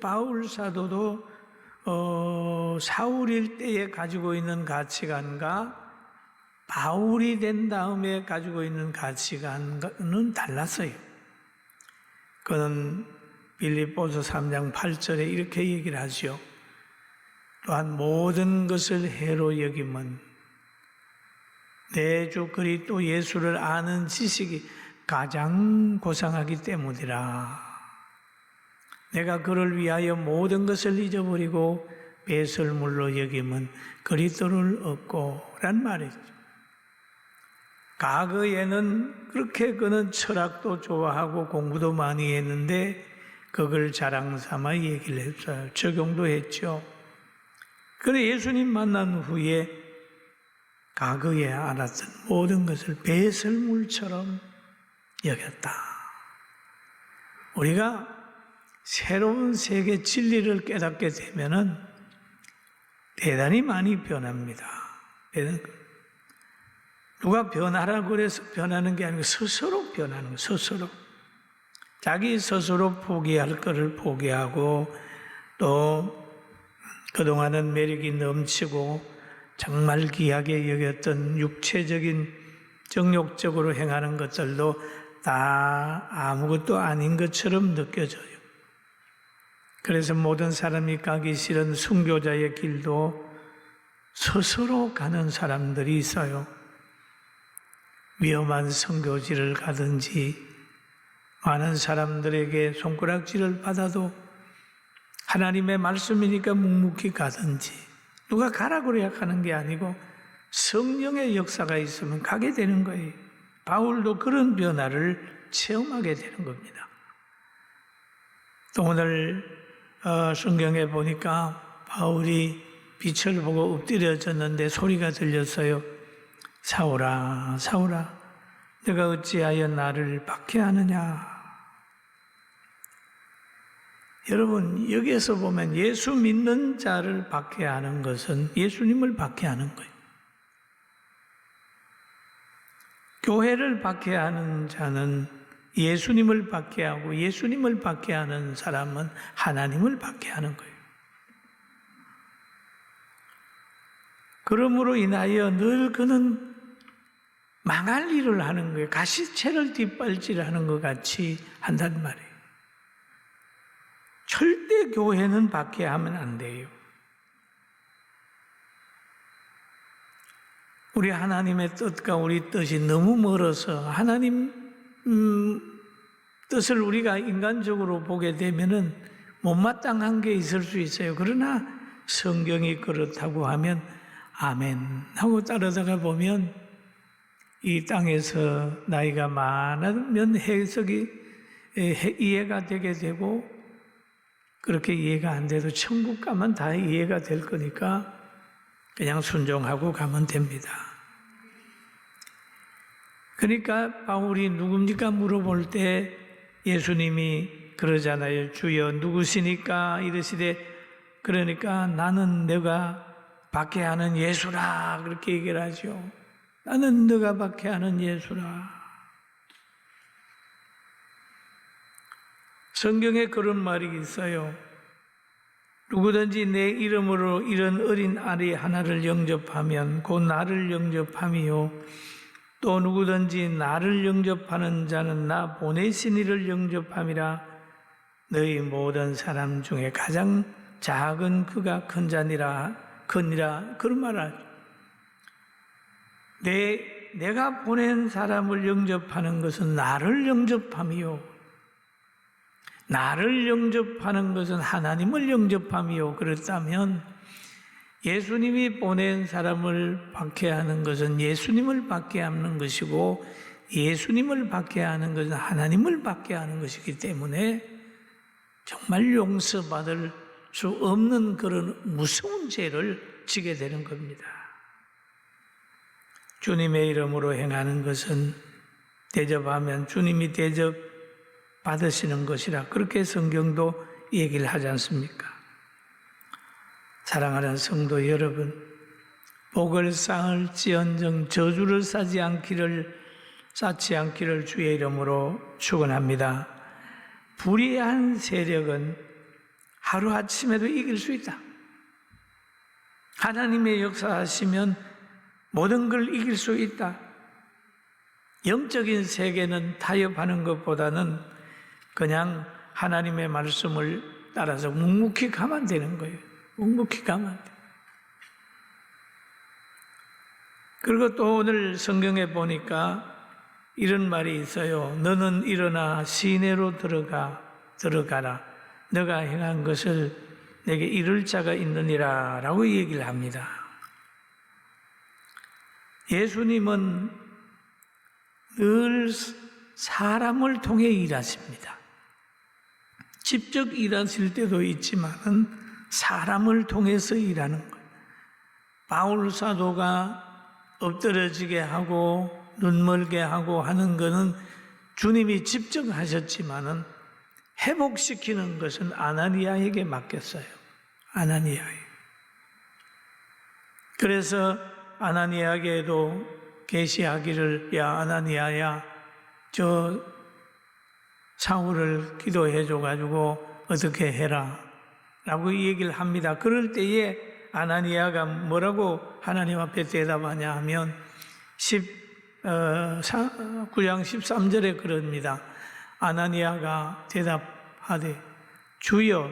바울 사도도 사울일 때에 가지고 있는 가치관과 바울이 된 다음에 가지고 있는 가치관은 달랐어요. 그는 빌립보서 3장 8절에 이렇게 얘기를 하죠. 또한 모든 것을 해로 여김은 내 주 그리스도 예수를 아는 지식이 가장 고상하기 때문이라. 내가 그를 위하여 모든 것을 잊어버리고 배설물로 여김은 그리스도를 얻고 란 말이죠. 과거에는 그렇게 그는 철학도 좋아하고 공부도 많이 했는데 그걸 자랑 삼아 얘기를 했어요. 적용도 했죠. 그래 예수님 만난 후에 과거에 알았던 모든 것을 배설물처럼 여겼다. 우리가 새로운 세계 진리를 깨닫게 되면은 대단히 많이 변합니다. 누가 변하라고 그래서 변하는 게 아니고 스스로 변하는 거예요. 스스로. 자기 스스로 포기할 것을 포기하고 또 그동안은 매력이 넘치고 정말 귀하게 여겼던 육체적인 정욕적으로 행하는 것들도 다 아무것도 아닌 것처럼 느껴져요. 그래서 모든 사람이 가기 싫은 순교자의 길도 스스로 가는 사람들이 있어요. 위험한 선교지를 가든지 많은 사람들에게 손가락질을 받아도 하나님의 말씀이니까 묵묵히 가든지 누가 가라고 그래야 가는 게 아니고 성령의 역사가 있으면 가게 되는 거예요. 바울도 그런 변화를 체험하게 되는 겁니다. 또 오늘 성경에 보니까 바울이 빛을 보고 엎드려졌는데 소리가 들렸어요. 사울아, 사울아, 내가 어찌하여 나를 박해하느냐. 여러분, 여기에서 보면 예수 믿는 자를 박해하는 것은 예수님을 박해하는 거예요. 교회를 박해하는 자는 예수님을 박해하고 예수님을 박해하는 사람은 하나님을 박해하는 거예요. 그러므로 인하여 늘 그는 망할 일을 하는 거예요. 가시채를 뒷발질하는 것 같이 한단 말이에요. 절대 교회는 박해하면 안 돼요. 우리 하나님의 뜻과 우리 뜻이 너무 멀어서 하나님 뜻을 우리가 인간적으로 보게 되면은 못마땅한 게 있을 수 있어요. 그러나 성경이 그렇다고 하면 아멘 하고 따르다가 보면 이 땅에서 나이가 많으면 해석이 이해가 되게 되고 그렇게 이해가 안 돼도 천국 가면 다 이해가 될 거니까 그냥 순종하고 가면 됩니다. 그러니까 바울이 누굽니까 물어볼 때 예수님이 그러잖아요. 주여 누구시니까 이르시되 그러니까 나는 내가 박해하는 예수라 그렇게 얘기를 하죠. 나는 너가 박해하는 예수라. 성경에 그런 말이 있어요. 누구든지 내 이름으로 이런 어린 아리 하나를 영접하면 곧 나를 영접함이요 또 누구든지 나를 영접하는 자는 나 보내신 이를 영접함이라. 너희 모든 사람 중에 가장 작은 그가 큰 자니라 크니라 그런 말을 하죠. 내가 보낸 사람을 영접하는 것은 나를 영접함이요 나를 영접하는 것은 하나님을 영접함이요. 그렇다면 예수님이 보낸 사람을 박해하는 것은 예수님을 박해하는 것이고 예수님을 박해하는 것은 하나님을 박해하는 것이기 때문에 정말 용서받을 수 없는 그런 무서운 죄를 지게 되는 겁니다. 주님의 이름으로 행하는 것은 대접하면 주님이 대접 받으시는 것이라 그렇게 성경도 얘기를 하지 않습니까? 사랑하는 성도 여러분, 복을 쌓을지언정 저주를 쌓지 않기를 주의 이름으로 축원합니다. 불의한 세력은 하루아침에도 이길 수 있다. 하나님의 역사하시면 모든 걸 이길 수 있다. 영적인 세계는 타협하는 것보다는 그냥 하나님의 말씀을 따라서 묵묵히 가면 되는 거예요. 묵묵히 가면 돼. 그리고 또 오늘 성경에 보니까 이런 말이 있어요. 너는 일어나 시내로 들어가라. 너가 행한 것을 내게 이룰 자가 있느니라 라고 얘기를 합니다. 예수님은 늘 사람을 통해 일하십니다. 직접 일하실 때도 있지만은 사람을 통해서 일하는 거예요. 바울 사도가 엎드러지게 하고 눈멀게 하고 하는 것은 주님이 직접 하셨지만은 회복시키는 것은 아나니아에게 맡겼어요. 아나니아에. 그래서 아나니아에게도 계시하기를 야 아나니아야 저 사울을 기도해 줘가지고 어떻게 해라 라고 얘기를 합니다. 그럴 때에 아나니아가 뭐라고 하나님 앞에 대답하냐 하면 9장 13절에 그럽니다. 아나니아가 대답하되 주여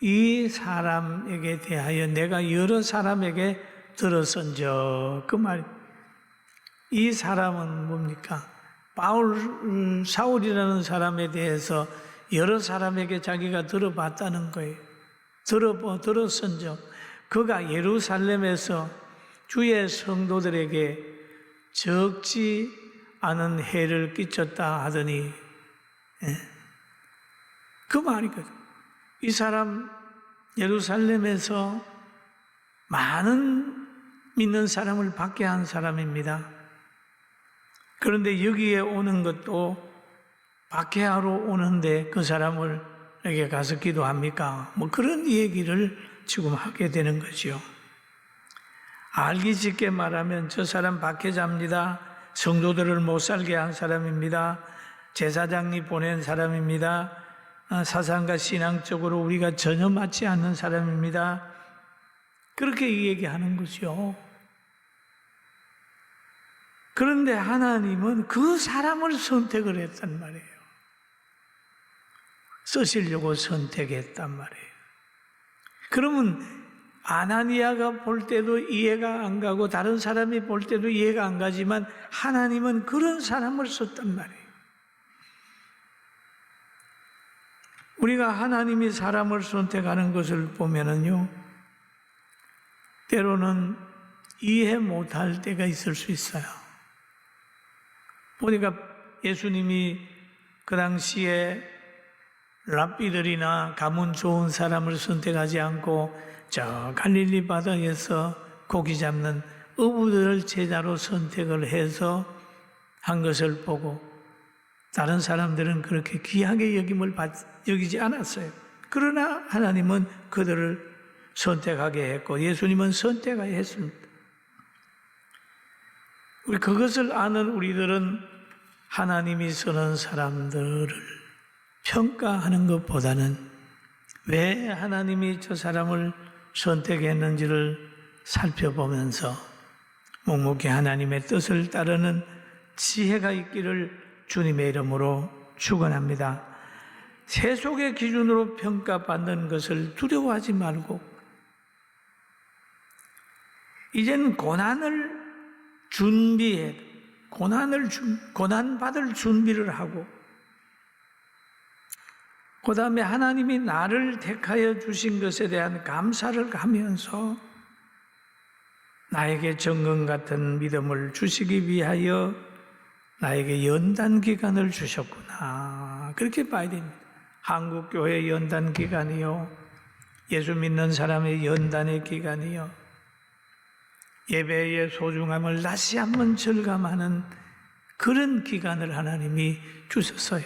이 사람에게 대하여 내가 여러 사람에게 들었은즉 그 말 이 사람은 뭡니까? 사울이라는 사람에 대해서 여러 사람에게 자기가 들어봤다는 거예요. 들었은즉 그가 예루살렘에서 주의 성도들에게 적지 않은 해를 끼쳤다 하더니 그 말이거든. 이 사람 예루살렘에서 많은 믿는 사람을 받게 한 사람입니다. 그런데 여기에 오는 것도 박해하러 오는데 그 사람을 에게 가서 기도합니까? 뭐 그런 얘기를 지금 하게 되는 거죠. 알기 쉽게 말하면 저 사람 박해자입니다. 성도들을 못 살게 한 사람입니다. 제사장이 보낸 사람입니다. 사상과 신앙적으로 우리가 전혀 맞지 않는 사람입니다. 그렇게 얘기하는 거죠. 그런데 하나님은 그 사람을 선택을 했단 말이에요. 쓰시려고 선택했단 말이에요. 그러면 아나니아가 볼 때도 이해가 안 가고 다른 사람이 볼 때도 이해가 안 가지만 하나님은 그런 사람을 썼단 말이에요. 우리가 하나님이 사람을 선택하는 것을 보면은요, 때로는 이해 못할 때가 있을 수 있어요. 보니까 예수님이 그 당시에 랍비들이나 가문 좋은 사람을 선택하지 않고 저 갈릴리 바다에서 고기 잡는 어부들을 제자로 선택을 해서 한 것을 보고 다른 사람들은 그렇게 귀하게 여기지 않았어요. 그러나 하나님은 그들을 선택하게 했고 예수님은 선택했습니다. 우리 그것을 아는 우리들은 하나님이 쓰는 사람들을 평가하는 것보다는 왜 하나님이 저 사람을 선택했는지를 살펴보면서 묵묵히 하나님의 뜻을 따르는 지혜가 있기를 주님의 이름으로 축원합니다. 세속의 기준으로 평가받는 것을 두려워하지 말고 이제는 고난을 준비해 고난받을 준비를 하고 그 다음에 하나님이 나를 택하여 주신 것에 대한 감사를 하면서 나에게 정금 같은 믿음을 주시기 위하여 나에게 연단 기간을 주셨구나. 그렇게 봐야 됩니다. 한국교회 연단 기간이요, 예수 믿는 사람의 연단의 기간이요, 예배의 소중함을 다시 한번 절감하는 그런 기간을 하나님이 주셨어요.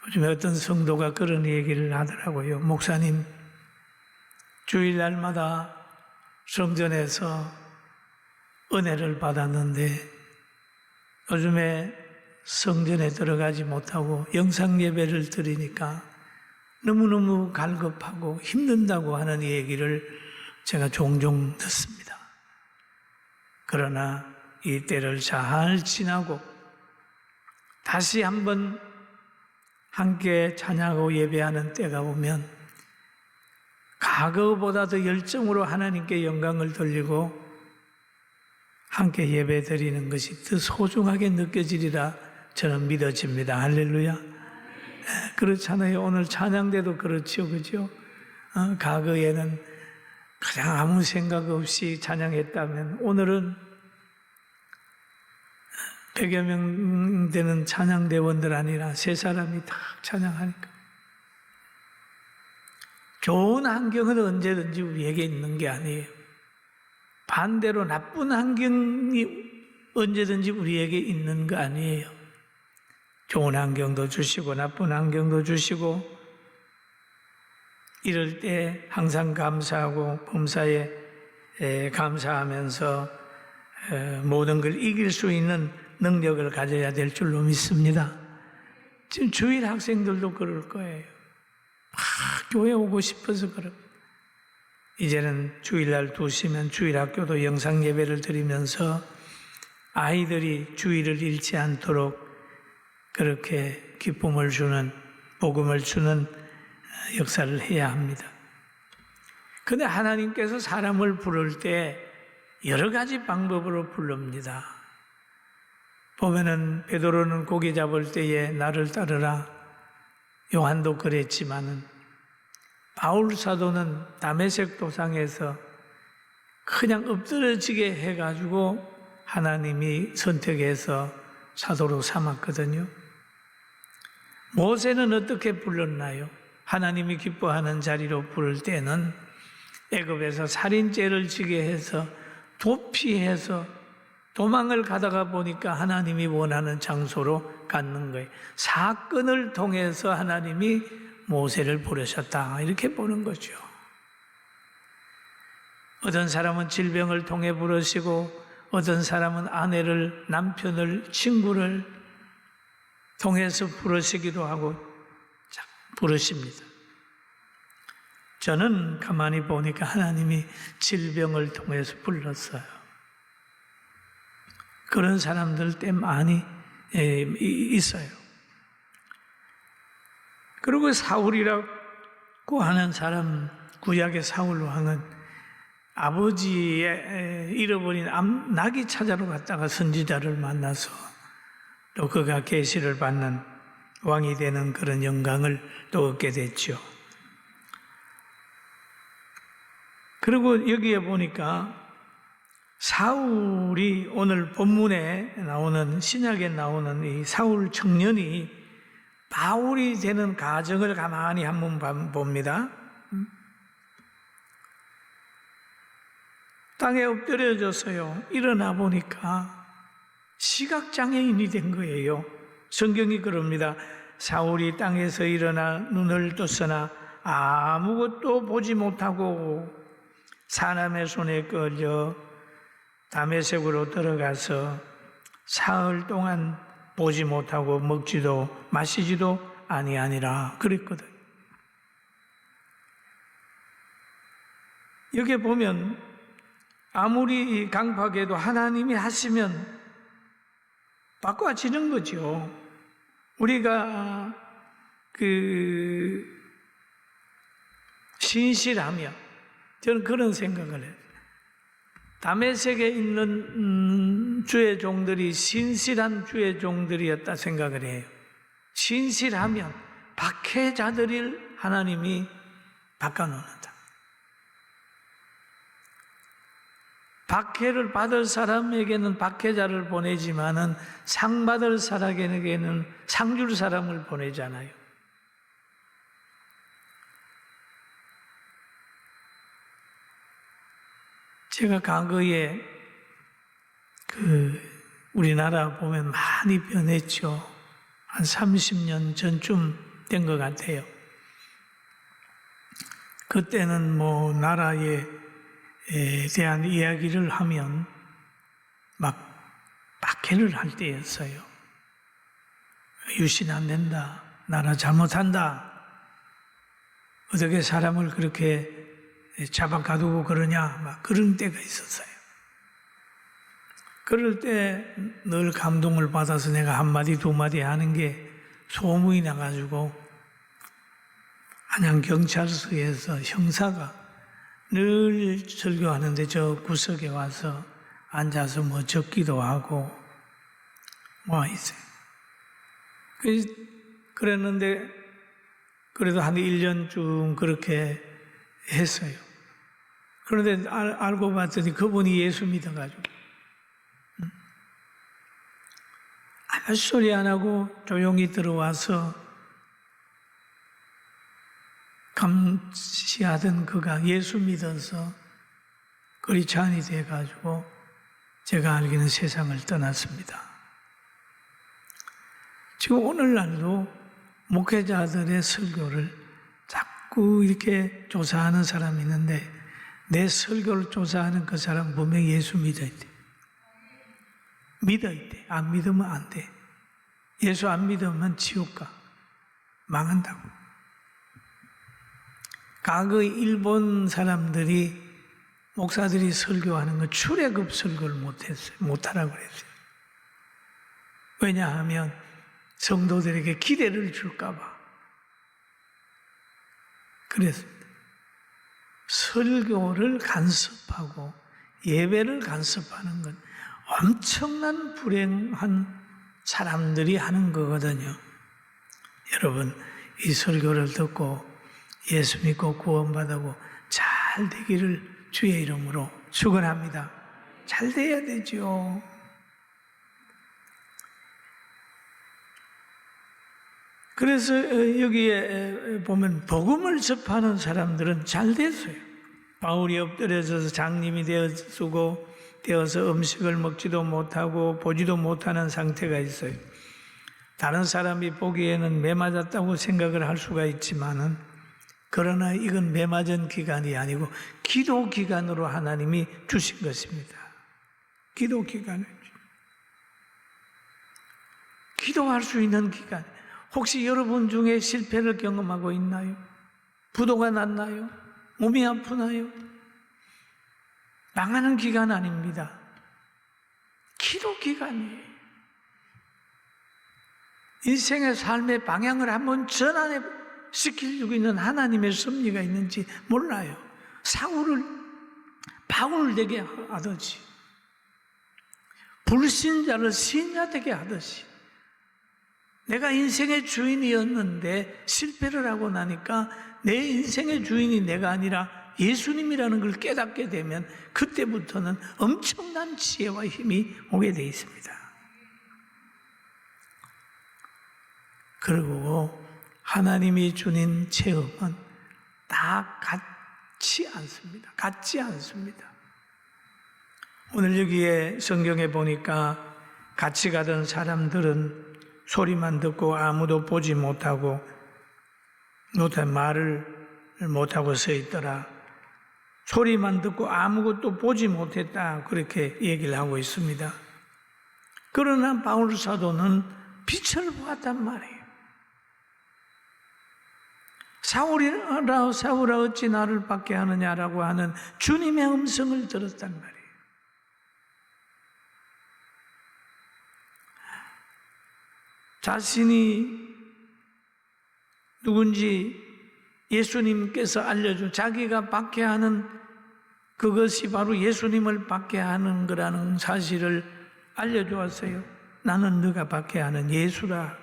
요즘에 어떤 성도가 그런 얘기를 하더라고요. 목사님, 주일날마다 성전에서 은혜를 받았는데 요즘에 성전에 들어가지 못하고 영상 예배를 드리니까 너무너무 갈급하고 힘든다고 하는 얘기를 제가 종종 듣습니다. 그러나 이 때를 잘 지나고 다시 한번 함께 찬양하고 예배하는 때가 오면 과거보다 더 열정으로 하나님께 영광을 돌리고 함께 예배 드리는 것이 더 소중하게 느껴지리라 저는 믿어집니다. 할렐루야. 그렇잖아요. 오늘 찬양대도 그렇죠. 그죠? 과거에는 그냥 아무 생각 없이 찬양했다면 오늘은 100여 명 되는 찬양대원들 아니라 세 사람이 다 찬양하니까. 좋은 환경은 언제든지 우리에게 있는 게 아니에요. 반대로 나쁜 환경이 언제든지 우리에게 있는 거 아니에요. 좋은 환경도 주시고 나쁜 환경도 주시고 이럴 때 항상 감사하고 범사에 감사하면서 모든 걸 이길 수 있는 능력을 가져야 될 줄로 믿습니다. 지금 주일 학생들도 그럴 거예요. 교회 오고 싶어서 그럼. 이제는 주일날 2시면 주일학교도 영상 예배를 드리면서 아이들이 주일을 잃지 않도록 그렇게 기쁨을 주는, 복음을 주는 역사를 해야 합니다. 그런데 하나님께서 사람을 부를 때 여러 가지 방법으로 부릅니다. 보면은 베드로는 고기 잡을 때에 나를 따르라. 요한도 그랬지만은 바울 사도는 다메섹 도상에서 그냥 엎드러지게 해가지고 하나님이 선택해서 사도로 삼았거든요. 모세는 어떻게 불렀나요? 하나님이 기뻐하는 자리로 부를 때는 애굽에서 살인죄를 지게 해서 도피해서 도망을 가다가 보니까 하나님이 원하는 장소로 갖는 거예요. 사건을 통해서 하나님이 모세를 부르셨다 이렇게 보는 거죠. 어떤 사람은 질병을 통해 부르시고 어떤 사람은 아내를, 남편을, 친구를 통해서 부르시기도 하고 부르십니다. 저는 가만히 보니까 하나님이 질병을 통해서 불렀어요. 그런 사람들 때 많이 있어요. 그리고 사울이라고 하는 사람, 구약의 사울 왕은 아버지의 잃어버린 낙이 찾아러 갔다가 선지자를 만나서 또 그가 계시를 받는 왕이 되는 그런 영광을 또 얻게 됐죠. 그리고 여기에 보니까 사울이 오늘 본문에 나오는, 신약에 나오는 이 사울 청년이 바울이 되는 과정을 가만히 한번 봅니다. 땅에 엎드려져서요, 일어나 보니까 시각장애인이 된 거예요. 성경이 그럽니다. 사울이 땅에서 일어나 눈을 떴으나 아무것도 보지 못하고 사람의 손에 끌려 다메섹으로 들어가서 사흘 동안 보지 못하고 먹지도 마시지도 아니하니라 그랬거든. 여기 보면 아무리 강팍해도 하나님이 하시면 바꿔지는 거죠. 우리가 신실하며, 저는 그런 생각을 해요. 다메섹에 있는 주의 종들이 신실한 주의 종들이었다 생각을 해요. 신실하면 박해자들을 하나님이 바꿔놓는다. 박해를 받을 사람에게는 박해자를 보내지만은 상 받을 사람에게는 상 줄 사람을 보내잖아요. 제가 과거에 우리나라 보면 많이 변했죠. 한 30년 전쯤 된 것 같아요. 그때는 뭐 나라에 대한 이야기를 하면 막 박해를 할 때였어요. 유신 안 된다. 나라 잘못한다. 어떻게 사람을 그렇게 잡아 가두고 그러냐, 막 그런 때가 있었어요. 그럴 때 늘 감동을 받아서 내가 한마디 두마디 하는 게 소문이 나가지고 안양경찰서에서 형사가 늘 설교하는데 저 구석에 와서 앉아서 뭐 적기도 하고 뭐 있어요. 그랬는데 그래도 한 1년쯤 그렇게 했어요. 그런데 알고 봤더니 그분이 예수 믿어가지고 아무 소리 안 하고 조용히 들어와서 감시하던 그가 예수 믿어서 그리스도인이 돼가지고 제가 알기는 세상을 떠났습니다. 지금 오늘날도 목회자들의 설교를 자꾸 이렇게 조사하는 사람이 있는데 내 설교를 조사하는 그 사람 분명히 예수 믿어야 돼. 믿어야 돼. 안 믿으면 안 돼. 예수 안 믿으면 지옥 가. 망한다고. 과거 일본 사람들이 목사들이 설교하는 거 출애굽 설교를 못하라고 그랬어요. 왜냐하면 성도들에게 기대를 줄까봐. 그랬습니다. 설교를 간섭하고 예배를 간섭하는 건 엄청난 불행한 사람들이 하는 거거든요. 여러분, 이 설교를 듣고 예수 믿고 구원받고 잘 되기를 주의 이름으로 축원합니다. 잘 돼야 되죠. 그래서 여기에 보면 복음을 접하는 사람들은 잘 됐어요. 바울이 엎드려져서 장님이 되어서 음식을 먹지도 못하고 보지도 못하는 상태가 있어요. 다른 사람이 보기에는 매 맞았다고 생각을 할 수가 있지만은 그러나 이건 매 맞은 기간이 아니고 기도 기간으로 하나님이 주신 것입니다. 기도 기간을. 기도할 수 있는 기간. 혹시 여러분 중에 실패를 경험하고 있나요? 부도가 났나요? 몸이 아프나요? 망하는 기간 아닙니다. 기도 기간이에요. 인생의 삶의 방향을 한번 전환시키려고 있는 하나님의 섭리가 있는지 몰라요. 사울을 바울 되게 하듯이, 불신자를 신자 되게 하듯이, 내가 인생의 주인이었는데 실패를 하고 나니까 내 인생의 주인이 내가 아니라 예수님이라는 걸 깨닫게 되면 그때부터는 엄청난 지혜와 힘이 오게 되어 있습니다. 그리고 하나님이 주는 체험은 다 같지 않습니다. 같지 않습니다. 오늘 여기에 성경에 보니까 같이 가던 사람들은 소리만 듣고 아무도 보지 못하고 말을 못하고 서 있더라. 소리만 듣고 아무것도 보지 못했다. 그렇게 얘기를 하고 있습니다. 그러나 바울 사도는 빛을 보았단 말이에요. 사울아 어찌 나를 밖에 하느냐라고 하는 주님의 음성을 들었단 말이에요. 자신이 누군지 예수님께서 알려준 자기가 박해하는 그것이 바로 예수님을 박해하는 거라는 사실을 알려주었어요. 나는 네가 박해하는 예수라.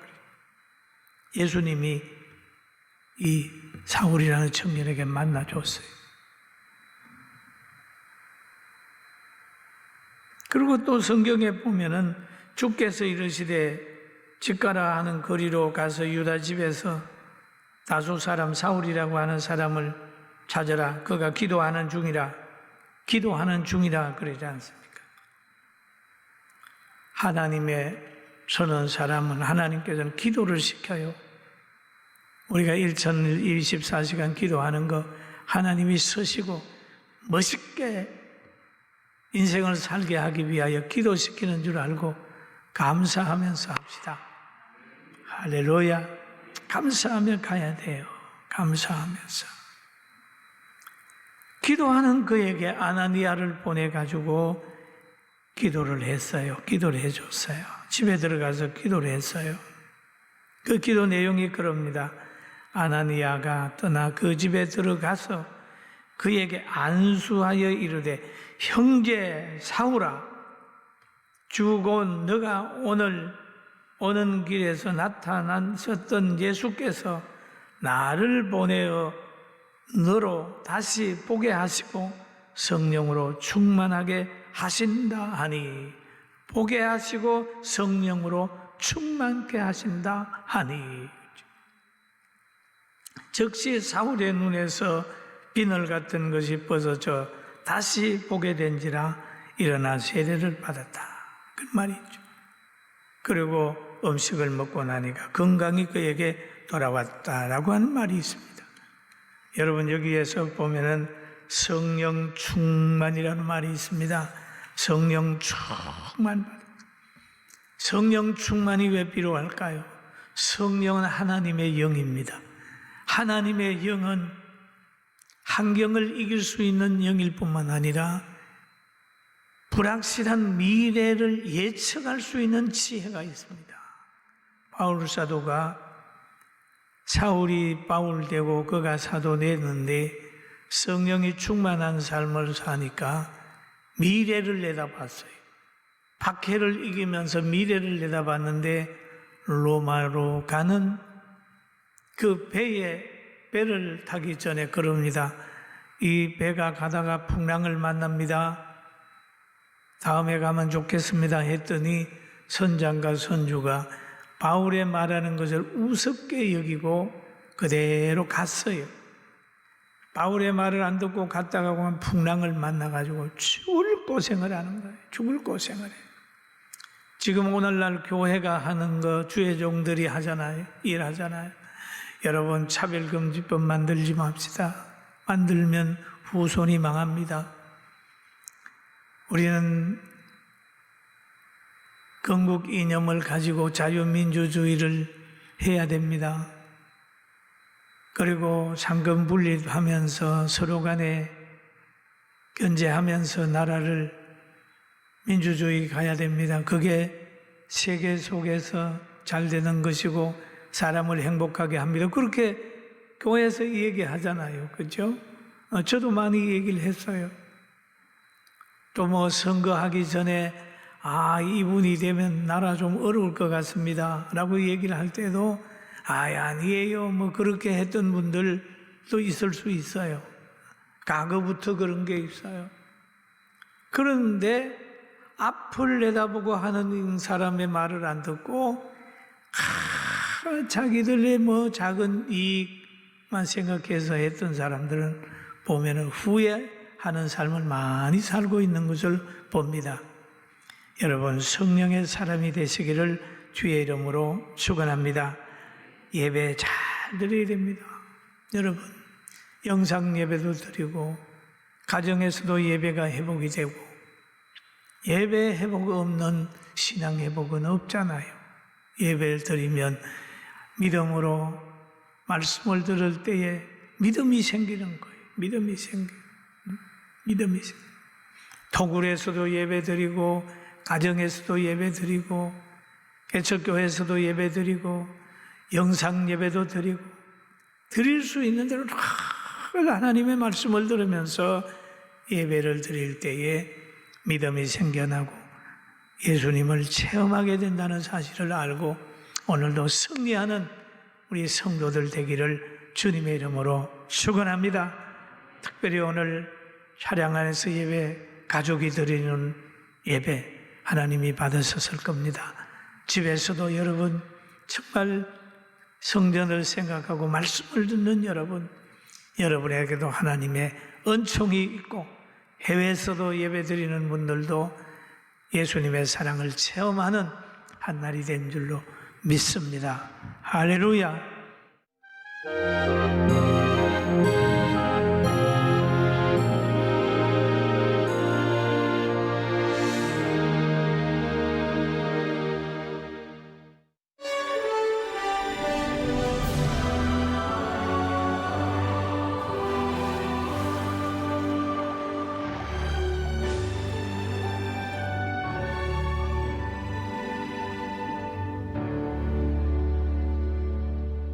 예수님이 이 사울이라는 청년에게 만나줬어요. 그리고 또 성경에 보면은 주께서 이르시되 집가라 하는 거리로 가서 유다 집에서 다소 사람 사울이라고 하는 사람을 찾아라. 그가 기도하는 중이라 그러지 않습니까? 하나님의 서는 사람은 하나님께서는 기도를 시켜요. 우리가 1024시간 기도하는 거 하나님이 서시고 멋있게 인생을 살게 하기 위하여 기도시키는 줄 알고 감사하면서 합시다. 할렐루야. 감사하며 가야 돼요. 감사하면서. 기도하는 그에게 아나니아를 보내가지고 기도를 했어요. 기도를 해줬어요. 집에 들어가서 기도를 했어요. 그 기도 내용이 그럽니다. 아나니아가 떠나 그 집에 들어가서 그에게 안수하여 이르되 형제 사울아 주곧 너가 오늘 오는 길에서 나타나셨던 예수께서 나를 보내어 너로 다시 보게 하시고 성령으로 충만하게 하신다 하니 보게 하시고 성령으로 충만케 하신다 하니 즉시 사울의 눈에서 비늘 같은 것이 벗어져 다시 보게 된지라 일어나 세례를 받았다. 그 말이죠. 그리고 음식을 먹고 나니까 건강이 그에게 돌아왔다라고 하는 말이 있습니다. 여러분 여기에서 보면은 성령 충만이라는 말이 있습니다. 성령 충만. 성령 충만이 왜 필요할까요? 성령은 하나님의 영입니다. 하나님의 영은 환경을 이길 수 있는 영일 뿐만 아니라 불확실한 미래를 예측할 수 있는 지혜가 있습니다. 바울 사도가 사울이 바울 되고 그가 사도 됐는데 성령이 충만한 삶을 사니까 미래를 내다봤어요. 박해를 이기면서 미래를 내다봤는데 로마로 가는 그 배를 타기 전에 그럽니다. 이 배가 가다가 풍랑을 만납니다. 다음에 가면 좋겠습니다 했더니 선장과 선주가 바울의 말하는 것을 우습게 여기고 그대로 갔어요. 바울의 말을 안 듣고 갔다가 보면 풍랑을 만나가지고 죽을 고생을 하는 거예요. 죽을 고생을 해요. 지금 오늘날 교회가 하는 거 주의 종들이 하잖아요. 일하잖아요. 여러분 차별금지법 만들지 맙시다. 만들면 후손이 망합니다. 우리는 건국 이념을 가지고 자유민주주의를 해야 됩니다. 그리고 상금 분립하면서 서로 간에 견제하면서 나라를 민주주의 가야 됩니다. 그게 세계 속에서 잘 되는 것이고 사람을 행복하게 합니다. 그렇게 교회에서 얘기하잖아요. 그렇죠? 저도 많이 얘기를 했어요. 또 뭐 선거하기 전에 이분이 되면 나라 좀 어려울 것 같습니다 라고 얘기를 할 때도 아니에요 뭐 그렇게 했던 분들도 있을 수 있어요. 과거부터 그런 게 있어요. 그런데 앞을 내다보고 하는 사람의 말을 안 듣고 자기들의 뭐 작은 이익만 생각해서 했던 사람들은 보면은 후회하는 삶을 많이 살고 있는 것을 봅니다. 여러분 성령의 사람이 되시기를 주의 이름으로 축원합니다. 예배 잘 드려야 됩니다. 여러분 영상 예배도 드리고 가정에서도 예배가 회복이 되고 예배 회복 없는 신앙 회복은 없잖아요. 예배를 드리면 믿음으로 말씀을 들을 때에 믿음이 생기는 거예요. 믿음이 생겨요. 토굴에서도 예배 드리고 가정에서도 예배 드리고 개척교회에서도 예배 드리고 영상 예배도 드리고 드릴 수 있는 대로 하나님의 말씀을 들으면서 예배를 드릴 때에 믿음이 생겨나고 예수님을 체험하게 된다는 사실을 알고 오늘도 승리하는 우리 성도들 되기를 주님의 이름으로 축원합니다. 특별히 오늘 차량 안에서 예배, 가족이 드리는 예배 하나님이 받으셨을 겁니다. 집에서도 여러분 정말 성전을 생각하고 말씀을 듣는 여러분에게도 하나님의 은총이 있고 해외에서도 예배드리는 분들도 예수님의 사랑을 체험하는 한 날이 된 줄로 믿습니다. 할렐루야.